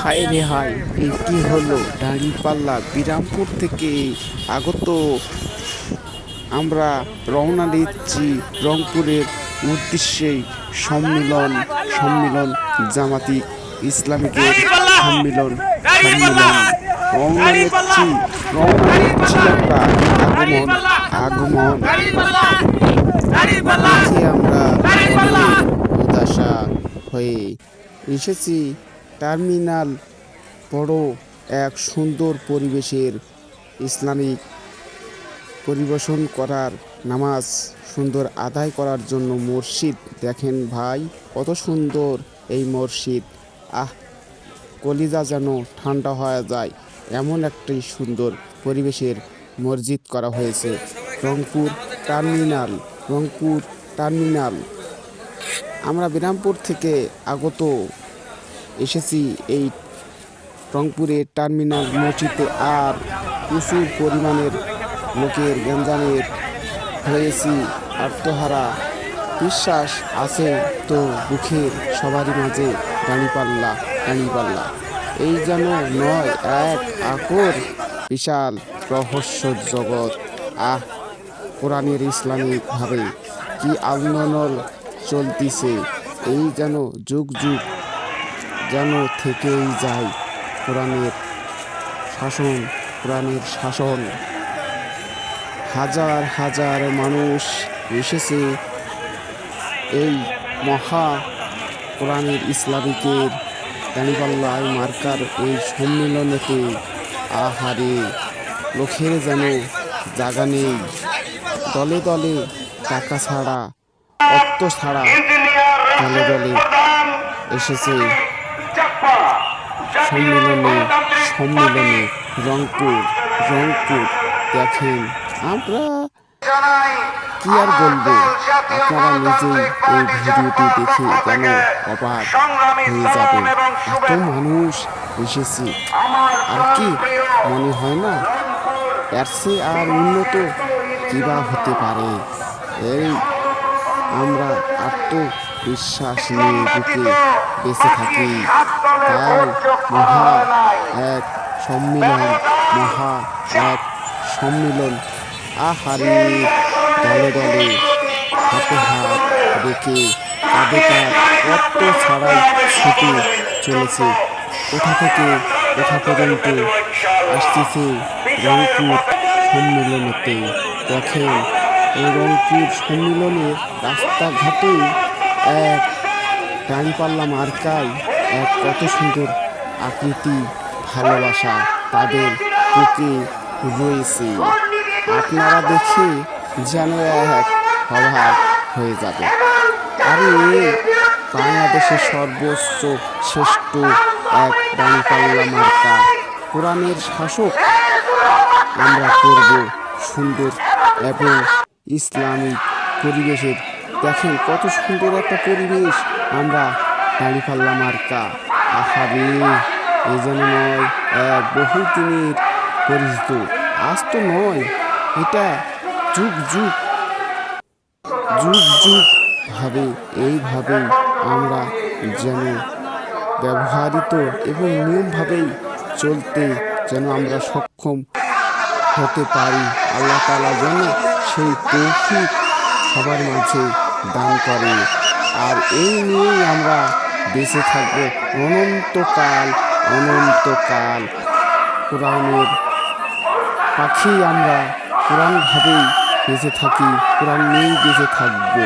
হায় রে হায়, এ কি হলো? দাঁড়িপাল্লা বিরামপুর থেকে আগত আমরা রওনা দিচ্ছি রংপুরের উদ্দেশ্যে। সম্মিলন সম্মিলন জামাতি ইসলামিকের সম্মিলন সম্মিলন রওনা নিচ্ছি রওনা নিচ্ছি আমরা। আগমন আগমন দেখে আমরা উদাসা হয়ে এসেছি টার্মিনাল। বড় এক সুন্দর পরিবেশের ইসলামিক পরিবেশন করার, নামাজ সুন্দর আদায় করার জন্য মসজিদ। দেখেন ভাই, কত সুন্দর এই মসজিদ। কলিজা যেন ঠান্ডা হয়ে যায় এমন একটি সুন্দর পরিবেশের মসজিদ করা হয়েছে। Rangpur terminal, Rangpur terminal. আমরা বিরামপুর থেকে আগত এসেছি এই রংপুরের টার্মিনাল মসজিদে। আর প্রচুর পরিমাণের লোকের গঞ্জামের হয়েছি আত্মহারা। বিশ্বাস আছে তো বুকের সবারই মাঝে দাঁড়িপাল্লা দাঁড়িপাল্লা। এই যেন নয় এক আকর বিশাল রহস্য জগৎ। কোরআনের ইসলামিকভাবে কি আন্দোলন চলতিছে, এই যেন যুগ যুগ যেন থেকেই যায় কোরআনের শাসন, কোরআনের শাসন। হাজার হাজার মানুষ এসেছে এই মহা কোরআনের ইসলামিকের দাঁড়িপাল্লায় মার্কার এই সম্মেলনেতে। আহারে, লোকের যেন জাগা নেই। দলে দলে টাকা ছাড়া, অর্থ ছাড়া দলে দলে এসেছে সম্মেলনে সম্মেলনে রংপুর রংপুর। দেখেন, আমরা কি আর বলবো, আপনারা নিজেই এই ভিডিওটি দেখে যেন অবাক হয়ে যাবেন। এত মানুষ এসেছে, আর কি মনে হয় না এর চেয়ে আর উন্নত কিবা হতে পারে। এই আমরা আত্মবিশ্বাস নিয়ে বুকে বেঁচে থাকি। তাই মহা এক সম্মিলন, মহা এক সম্মিলন। আহারে, দলে দলে হাতে হাত রেখে কাঁধে কাঁধ অর্থ ছাড়াই ছুটে চলেছে। কোথা থেকে কোথা পর্যন্ত আসতেছে রংপুর সম্মিলনেতে। দেখেন, এই রংপুর সম্মিলনে রাস্তাঘাটে এক দাঁড়িপাল্লা মার্কায় এক কত সুন্দর আকৃতি, ভালোবাসা তাদের বুকে রয়েছে। আপনারা দেখে যেন এক অবাক হয়ে যাবে। আরে, বাংলাদেশের সর্বোচ্চ শ্রেষ্ঠ এক দাঁড়িপাল্লা মার্কা, কোরআনের শাসক আমরা করব সুন্দর এবং ইসলামিক পরিবেশের। দেখেন কত সুন্দর একটা পরিবেশ। আমরা দাঁড়িপাল্লা মার্কা। আহারে, এ যেন নয় এক বহুদিনের পরিচিত। আজ তো নয়, এটা যুগ যুগ যুগ যুগ ভাবে এইভাবেই আমরা যেন ব্যবহৃত এবং নিয়মভাবেই চলতে যেন আমরা সক্ষম হতে পারি। আল্লাহ তাআলা যেন সেই তৌফিক সবার মাঝে দান করে। আর এই নিয়েই আমরা বেঁচে থাকবো অনন্তকাল অনন্তকাল। কোরআনের পাখি আমরা, কোরআন ভাবেই বেঁচে থাকি, কোরআন নিয়েই বেঁচে থাকবো।